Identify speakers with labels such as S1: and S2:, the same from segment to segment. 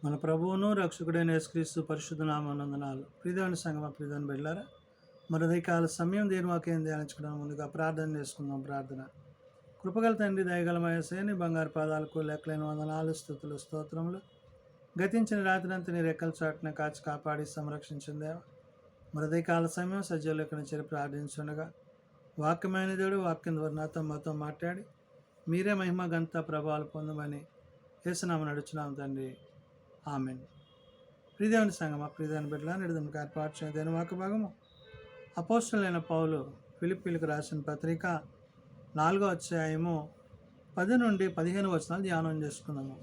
S1: మన ప్రభువును రక్షకుడైన యేసుక్రీస్తు పరిశుద్ధ నామమునందనాలు. ప్రియదేవుని సంగమా, ప్రియదేవుని బిడ్డలారా, మరి ఉదయకాల సమయం దేవుని వాక్యం ధ్యానించుకున్నాం. ముందుగా ప్రార్థన చేసుకుందాం. ప్రార్థన. కృపగల తండ్రి, దయగల మయసేని బంగారు పాదాలకు లెక్కలేని వందనాలు, స్తుతులు, స్తోత్రములు. గతించిన రాత్రంతా నీ రెక్కల చాటున కాచి కాపాడి సంరక్షించిందేవా. మరి ఉదయకాల సమయం సజీవులెక్కన చేరి ప్రార్థించుండగా వాక్యమైన దేవుడు వాక్యం ద్వారా నాతో మాతో మాట్లాడి మీరే మహిమ గంత ప్రభావాలు పొందమని యేసునామమున నడుచున్నాం తండ్రి. ఆమెన్. ప్రియదేవుని సంగమా, ప్రియదేవుని బిడ్డలా, నిడుదముకు ఏర్పాటు చేయని వాక్య భాగము అపోస్తలుడైన పౌలు ఫిలిప్పీలకు రాసిన పత్రిక 4వ అధ్యాయము 10 నుండి 15 వచనాలు ధ్యానం చేసుకుందాము.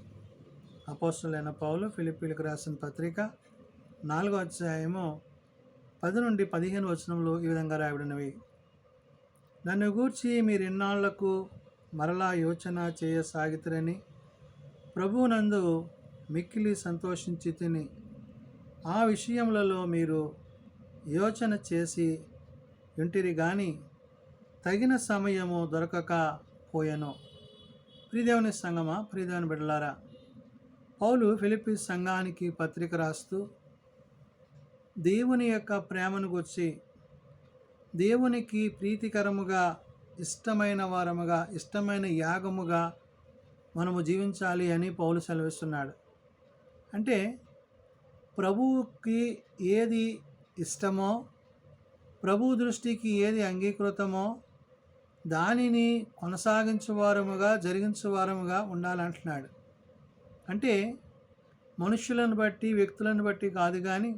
S1: అపోస్తలుడైన పౌలు ఫిలిప్పీలకు రాసిన పత్రిక 4వ అధ్యాయము 10 నుండి 15 వచనములు ఈ విధంగా రాయబడినవి. నన్ను గూర్చి మీరు ఇన్నాళ్లకు మరలా యోచన చేయసాగితరని ప్రభువునందు మిక్కిలి సంతోషించి తిని, ఆ విషయములలో మీరు యోచన చేసి ఉంటిరి గాని తగిన సమయము దొరకక పోయెను. ప్రియదేవుని సంగమా, ప్రియదేవుని బిడ్డలారా, పౌలు ఫిలిప్పీ సంఘానికి పత్రిక రాస్తూ దేవుని యొక్క ప్రేమను గురించి, దేవునికి ప్రీతికరముగా, ఇష్టమైన వారముగా, ఇష్టమైన యాగముగా మనము జీవించాలి అని పౌలు సెలవిస్తున్నాడు. అంటే ప్రభువుకి ఏది ఇష్టమో, ప్రభు దృష్టికి ఏది అంగీకృతమో దానిని కొనసాగించేవారముగా, జరిగించేవారముగా ఉండాలంటున్నాడు. అంటే మనుషులను బట్టి, వ్యక్తులను బట్టి కాదు, కానీ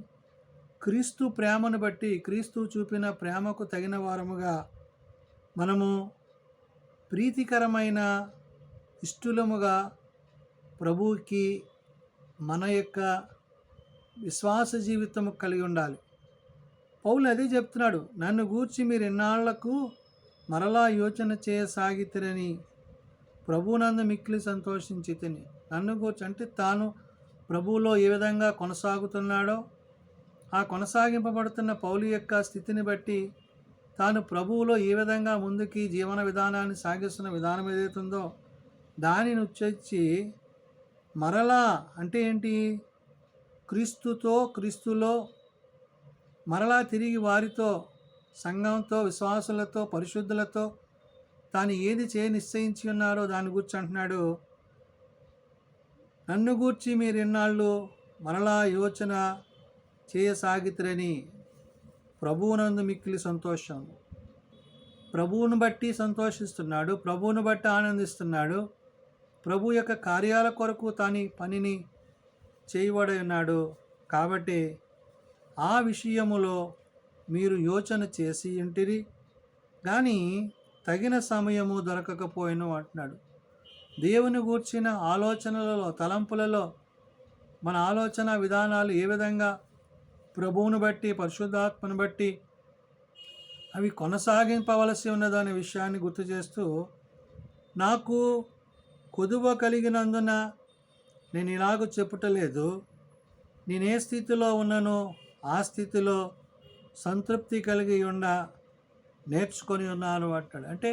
S1: క్రీస్తు ప్రేమను బట్టి, క్రీస్తు చూపిన ప్రేమకు తగిన వారముగా మనము ప్రీతికరమైన ఇష్టలముగా ప్రభువుకి మన యొక్క విశ్వాస జీవితము కలిగి ఉండాలి. పౌలు అదే చెప్తున్నాడు. నన్ను గూర్చి మీరు ఎన్నాళ్లకు మరలా యోచన చేయసాగితిరని ప్రభువునందు మిక్కిలి సంతోషించి తిని. నన్ను గూర్చి అంటే తాను ప్రభువులో ఏ విధంగా కొనసాగుతున్నాడో, ఆ కొనసాగింపబడుతున్న పౌలు యొక్క స్థితిని బట్టి తాను ప్రభువులో ఏ విధంగా ముందుకి జీవన విధానాన్ని సాగిస్తున్న విధానం ఏదైతుందో దానిని ఉచ్చించి మరలా అంటే ఏంటి, క్రీస్తులో మరలా తిరిగి వారితో, సంఘంతో, విశ్వాసులతో, పరిశుద్ధులతో తాను ఏది నిశ్చయించి ఉన్నారో దాని గురించి అంటున్నాడు. నన్ను గూర్చి మీరు ఎన్నాళ్ళు మరలా యోచన చేయసాగితురని ప్రభువునందు మిక్కిలి సంతోషం. ప్రభువును బట్టి సంతోషిస్తున్నాడు, ప్రభువును బట్టి ఆనందిస్తున్నాడు, ప్రభు యొక్క కార్యాల కొరకు తాని పనిని చేయబడి ఉన్నాడు. కాబట్టి ఆ విషయములో మీరు యోచన చేసి ఉంటిరి కానీ తగిన సమయము దొరకకపోయిను అంటున్నాడు. దేవుని గూర్చిన ఆలోచనలలో, తలంపులలో మన ఆలోచన విధానాలు ఏ విధంగా ప్రభువును బట్టి, పరిశుద్ధాత్మను బట్టి అవి కొనసాగింపవలసి ఉన్నదనే విషయాన్ని గుర్తు చేస్తూ, నాకు కొదువ కలిగినందున నేను ఇలాగ చెప్పుటలేదు, నేనే స్థితిలో ఉన్నానో ఆ స్థితిలో సంతృప్తి కలిగి నేర్చుకొని ఉన్నాను అంటాడు. అంటే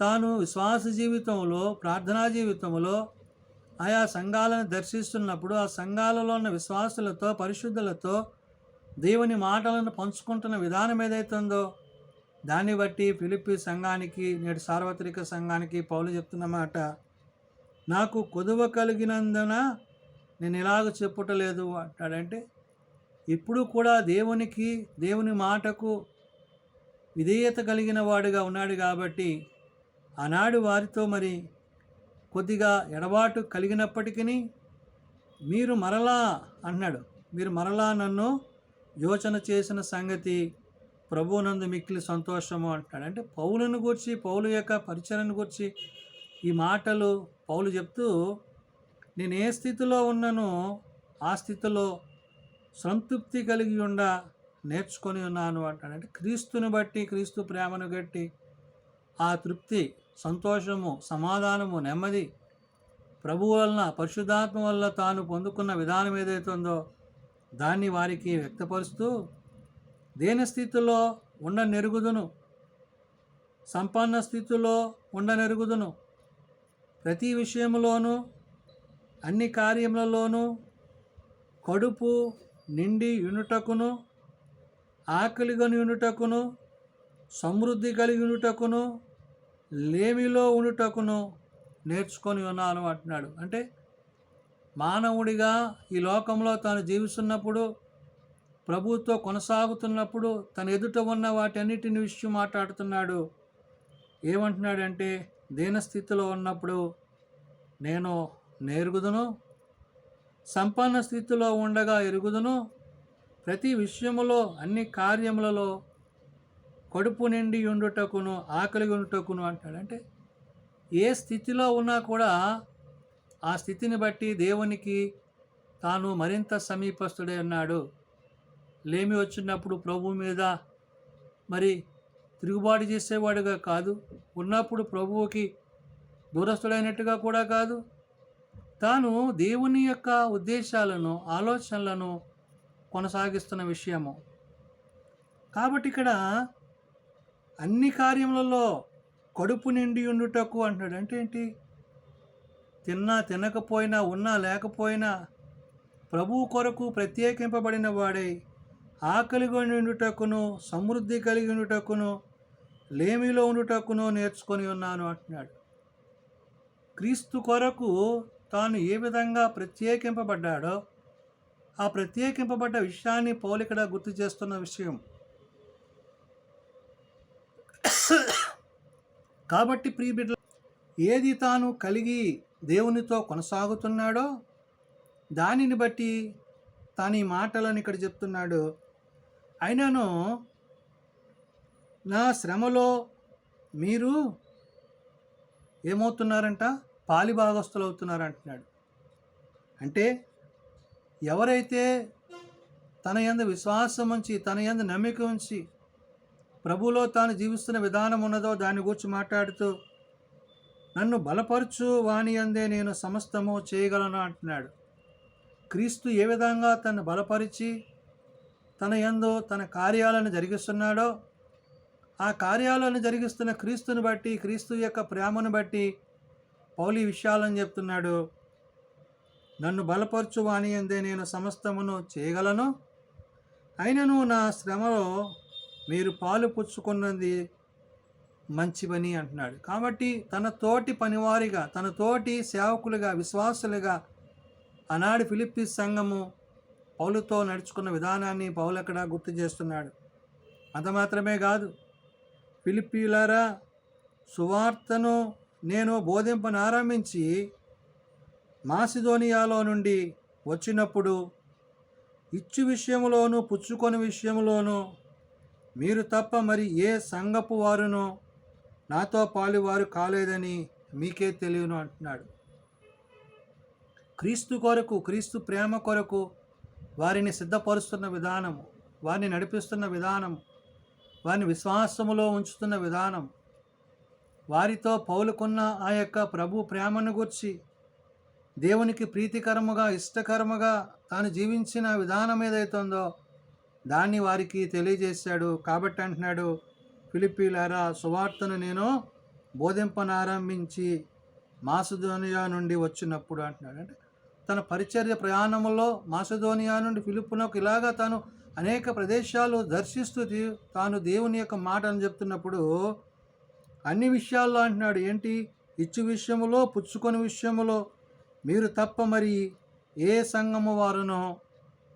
S1: తాను విశ్వాస జీవితంలో, ప్రార్థనా జీవితంలో ఆయా సంఘాలను దర్శిస్తున్నప్పుడు ఆ సంఘాలలో ఉన్న విశ్వాసులతో, పరిశుద్ధులతో దేవుని మాటలను పంచుకుంటున్న విధానం ఏదైతుందో దాన్ని బట్టి ఫిలిప్పీ సంఘానికి, నేడు సార్వత్రిక సంఘానికి పౌలు చెప్తున్న మాట, నాకు కొదువ కలిగినందున నేను ఇలాగ చెప్పుటలేదు అంటాడంటే ఇప్పుడు కూడా దేవుని మాటకు విధేయత కలిగిన వాడుగా ఉన్నాడు. కాబట్టి ఆనాడు వారితో మరి కొద్దిగా ఎడబాటు కలిగినప్పటికీ మీరు మరలా అన్నాడు, మీరు మరలా నన్ను యోచన చేసిన సంగతి ప్రభువునందు మిక్కిలి సంతోషము అంటాడు. అంటే పౌలును గురించి, పౌలు యొక్క పరిచయను గురించి ఈ మాటలు పౌలు చెప్తూ, నేను ఏ స్థితిలో ఉన్నానో ఆ స్థితిలో సంతృప్తి కలిగి నేర్చుకొని ఉన్నాను అంటాడు. అంటే క్రీస్తుని బట్టి, క్రీస్తు ప్రేమను బట్టి ఆ తృప్తి, సంతోషము, సమాధానము, నెమ్మది ప్రభు వలన, పరిశుద్ధాత్మ వల్ల తాను పొందుకున్న విధానం ఏదైతుందో దాన్ని వారికి వ్యక్తపరుస్తూ, దేని స్థితిలో ఉండనెరుగుదును, సంపన్న స్థితిలో ఉండనెరుగుదును, ప్రతి విషయంలోనూ అన్ని కార్యములలోనూ కడుపు నిండి యునుటకును, ఆకలిగొని యునుటకును, సమృద్ధి కలిగి యునుటకును, లేమిలో ఉండుటకును నేర్చుకొని ఉన్నాను అంటున్నాడు. అంటే మానవుడిగా ఈ లోకంలో తాను జీవిస్తున్నప్పుడు, ప్రభువుతో కొనసాగుతున్నప్పుడు తన ఎదుట ఉన్న వాటన్నిటిని విషయం మాట్లాడుతున్నాడు. ఏమంటున్నాడంటే, దీనస్థితిలో ఉన్నప్పుడు నేను నేర్గుదును, సంపన్న స్థితిలో ఉండగా ఎరుగుదును, ప్రతి విషయములో అన్ని కార్యములలో కడుపు నిండి ఉండుటకును, ఆకలి ఉండుటకును అంటాడు. అంటే ఏ స్థితిలో ఉన్నా కూడా ఆ స్థితిని బట్టి దేవునికి తాను మరింత సమీపస్తుడై ఉన్నాడు. లేమి వచ్చినప్పుడు ప్రభు మీద మరి తిరుగుబాటు చేసేవాడుగా కాదు, ఉన్నప్పుడు ప్రభువుకి దూరస్తుడైనట్టుగా కూడా కాదు, తాను దేవుని యొక్క ఉద్దేశాలను, ఆలోచనలను కొనసాగిస్తున్న విషయము. కాబట్టి ఇక్కడ అన్ని కార్యములలో కడుపు నిండి ఉండుటకు అంటున్నాడు. అంటే ఏంటి? తిన్నా తినకపోయినా, ఉన్నా లేకపోయినా ప్రభువు కొరకు ప్రత్యేకింపబడిన వాడై ఆకలిగా ఉండుటకును, సమృద్ధి కలిగి ఉండుటకును, లేమిలో ఉండుటకును నేర్చుకొని ఉన్నాను అంటున్నాడు. క్రీస్తు కొరకు తాను ఏ విధంగా ప్రత్యేకింపబడ్డాడో ఆ ప్రత్యేకింపబడ్డ విషయాన్ని పౌలు ఇక్కడ గుర్తు చేస్తున్న విషయం. కాబట్టి ప్రియ బిడ్డలు, ఏది తాను కలిగి దేవునితో కొనసాగుతున్నాడో దానిని బట్టి తాను ఈ మాటలను ఇక్కడ చెప్తున్నాడు. అయినను నా శ్రమలో మీరు ఏమవుతున్నారంట? పాలిభాగస్తులు అవుతున్నారు అంటున్నాడు. అంటే ఎవరైతే తన యందు విశ్వాసం ఉంచి, తన యందు నమ్మిక ఉంచి ప్రభువులో తాను జీవిస్తున్న విధానం ఉన్నదో దాని గురించి మాట్లాడుతూ, నన్ను బలపరచు వాని యందే నేను సమస్తము చేయగలను అంటున్నాడు. క్రీస్తు ఏ విధంగా తను బలపరిచి తన యందు తన కార్యాలను జరిగిస్తున్నాడో ఆ కార్యాలను జరిగిస్తున్న క్రీస్తుని బట్టి, క్రీస్తు యొక్క ప్రేమను బట్టి పౌలు ఈ విషయాలను చెప్తున్నాడు. నన్ను బలపరచు వాని యందే నేను సమస్తమును చేయగలను, అయినను నా శ్రమలో మీరు పాలు పుచ్చుకున్నది మంచి పని అంటున్నాడు. కాబట్టి తన తోటి పనివారిగా, తన తోటి సేవకులుగా, విశ్వాసులుగా ఆనాడు ఫిలిప్పీ సంఘము పౌలుతో నడుచుకున్న విధానాన్ని పౌలు అక్కడ గుర్తు చేస్తున్నాడు. అంత మాత్రమే కాదు, ఫిలిప్పీయులారా, సువార్తను నేను బోధింపనారంభించి మాసిదోనియాలో నుండి వచ్చినప్పుడు ఇచ్చు విషయములోను పుచ్చుకొని విషయములోను మీరు తప్ప మరి ఏ సంఘపు వారునో నాతో పాలువారు కాలేదని మీకే తెలియను అంటున్నాడు. క్రీస్తు కొరకు, క్రీస్తు ప్రేమ కొరకు వారిని సిద్ధపరుస్తున్న విధానము, వారిని నడిపిస్తున్న విధానం, వారిని విశ్వాసములో ఉంచుతున్న విధానం, వారితో పౌలుకున్న ఆ యొక్క ప్రభు ప్రేమను గురించి, దేవునికి ప్రీతికరముగా, ఇష్టకరముగా తాను జీవించిన విధానం ఏదైతుందో దాన్ని వారికి తెలియజేశాడు. కాబట్టి అంటున్నాడు, ఫిలిప్పీయులారా, సువార్తను నేను బోధింపనారంభించి మాసిదోనియా నుండి వచ్చినప్పుడు అంటున్నాడు. అంటే తన పరిచర్య ప్రయాణంలో మాసిదోనియా నుండి ఫిలిప్పునకు ఇలాగా తాను అనేక ప్రదేశాలు దర్శిస్తూ తాను దేవుని యొక్క మాటను చెప్తున్నప్పుడు అన్ని విషయాల్లో అంటున్నాడు. ఏంటి? ఇచ్చు విషయములో, పుచ్చుకొని విషయములో మీరు తప్ప మరి ఏ సంఘము వారునో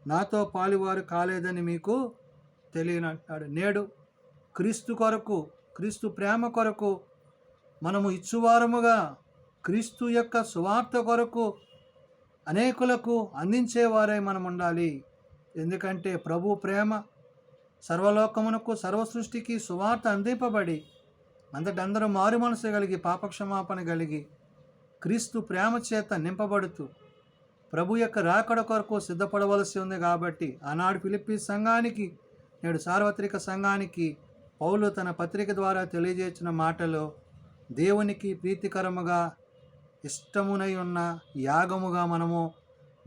S1: నాతో పాలువారు కాలేదని మీకు తెలియను అంటున్నాడు. నేడు క్రీస్తు కొరకు, క్రీస్తు ప్రేమ కొరకు మనము ఇచ్చువారముగా, క్రీస్తు యొక్క సువార్త కొరకు అనేకులకు అందించేవారై మనం ఉండాలి. ఎందుకంటే ప్రభు ప్రేమ సర్వలోకమునకు, సర్వ సృష్టికి సువార్త అందింపబడి అంతటందరూ మారు మనసు కలిగి పాపక్షమాపణ కలిగి క్రీస్తు ప్రేమ చేత నింపబడుతూ ప్రభు యొక్క రాకడ కొరకు సిద్ధపడవలసి ఉంది. కాబట్టి ఆనాడు ఫిలిప్పీ సంఘానికి, నేడు సార్వత్రిక సంఘానికి పౌలు తన పత్రిక ద్వారా తెలియజేసిన మాటలు దేవునికి ప్రీతికరముగా, ఇష్టమునై ఉన్న యాగముగా మనము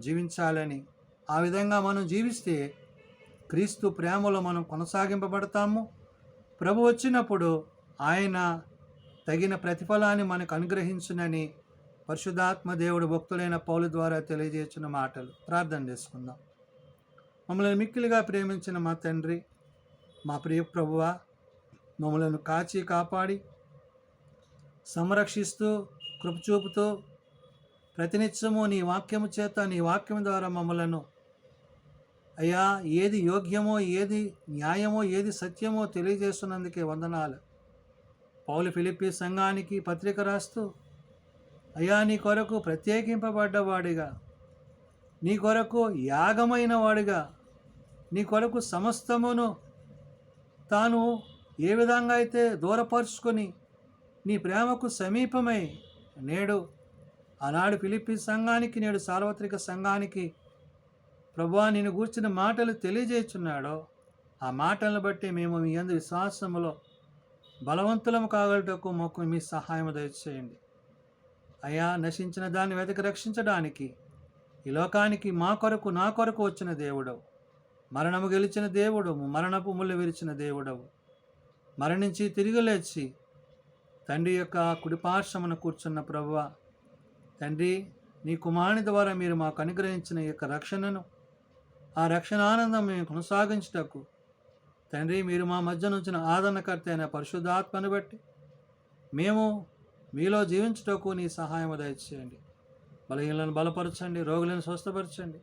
S1: జీవించాలని, ఆ విధంగా మనం జీవిస్తే క్రీస్తు ప్రేమలో మనం కొనసాగింపబడతాము. ప్రభు వచ్చినప్పుడు ఆయన తగిన ప్రతిఫలాన్ని మనకు అనుగ్రహించునని పరిశుద్ధాత్మ దేవుడు భక్తులైన పౌలు ద్వారా తెలియజేస్తున్న మాటలు ప్రార్థన చేసుకుందాం. మమ్మల్ని మిక్కిలిగా ప్రేమించిన మా తండ్రి, మా ప్రియ ప్రభువా, మమ్మలను కాచి కాపాడి సంరక్షిస్తూ కృపచూపుతూ ప్రతినిత్యము నీ వాక్యము చేత, నీ వాక్యం ద్వారా మమ్మలను అయ్యా ఏది యోగ్యమో, ఏది న్యాయమో, ఏది సత్యమో తెలియజేస్తున్నందుకే వందనాలు. పౌలు ఫిలిప్పీ సంఘానికి పత్రిక రాస్తూ అయ్యా నీ కొరకు ప్రత్యేకింపబడ్డవాడిగా, నీ కొరకు యాగమైన వాడిగా, నీ కొరకు సమస్తమును తాను ఏ విధంగా అయితే దూరపరుచుకొని నీ ప్రేమకు సమీపమై నేడు ఆనాడు ఫిలిప్పీ సంఘానికి, నేడు సార్వత్రిక సంఘానికి ప్రభువా నిన్ను గూర్చిన మాటలు తెలియజేస్తున్నాడో ఆ మాటలను బట్టి మేము మీ యందు విశ్వాసములో బలవంతులము కాగలటకు మాకు మీ సహాయం దయచేయండి. అయ్యా నశించిన దాన్ని వెతకి రక్షించడానికి ఈ లోకానికి మా కొరకు, నా కొరకు వచ్చిన దేవుడవు, మరణము గెలిచిన దేవుడవు, మరణపు ముళ్ళు విరిచిన దేవుడవు, మరణించి తిరిగి లేచి తండ్రి యొక్క కుడిపార్శ్వమున కూర్చున్న ప్రభువా, తండ్రి నీ కుమారుని ద్వారా మీరు మాకు అనుగ్రహించిన ఈ యొక్క రక్షణను, ఆ రక్షణ ఆనందం మేము కొనసాగించుటకు తండ్రి మీరు మా మధ్య నుంచిన ఆదరణకర్త అయిన పరిశుద్ధాత్మను బట్టి మేము మీలో జీవించుటకు నీ సహాయం దయచేయండి. బలహీనలను బలపరచండి, రోగులను స్వస్థపరచండి,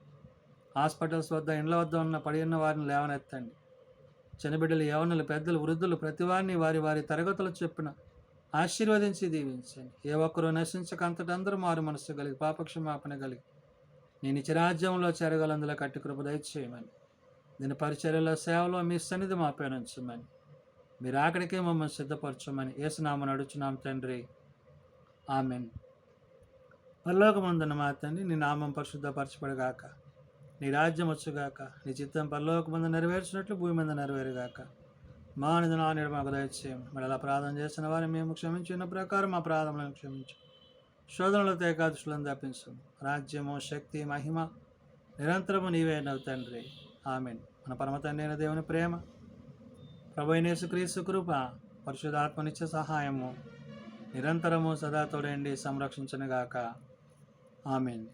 S1: హాస్పిటల్స్ వద్ద, ఇండ్ల వద్ద ఉన్న పడి ఉన్న వారిని లేవనెత్తండి. చిన్నబిడ్డలు, యవనులు, పెద్దలు, వృద్ధులు ప్రతి వారిని వారి వారి తరగతులు చెప్పిన ఆశీర్వదించి దీవించండి. ఏ ఒక్కరూ నశించక అంతటందరూ మారు మనసు కలిగి పాపక్షమాపణ కలిగి నేను నిత్యరాజ్యంలో చేరగలందులో కట్టి కృప దయచేయమని, దీని పరిచర్యలో సేవలో మీ సన్నిధి మా పైన ఉంచమని, మీరు అక్కడికే మమ్మల్ని సిద్ధపరచమని యేసునామమున అడుగుచున్నాం తండ్రి, ఆమెన్. పరలోకమందున్న మా తండ్రి, నీ నామం పరిశుద్ధపరచబడుగాక, నీ రాజ్యం వచ్చుగాక, నీ చిత్తం పరలోకమందు నెరవేర్చినట్లు భూమి మీద నెరవేరుగాక. మా నిధనాన్ని మాకు దయచేయం. మరి అలా ప్రార్థన చేసిన వారిని మేము క్షమించిన ప్రకారం మా ప్రార్థనలను క్షమించు. శోధనలతో ఏకాదశులను తప్పించు. రాజ్యము, శక్తి, మహిమ నిరంతరము నీవేనవు తండ్రి, ఆమెన్. మన పరమ తండ్రి అయిన దేవుని ప్రేమ, ప్రభు అయిన యేసుక్రీస్తు కృప, పరిశుద్ధాత్మనిత్య సహాయము నిరంతరము సదా తోడండి సంరక్షించునుగాక. ఆమెన్.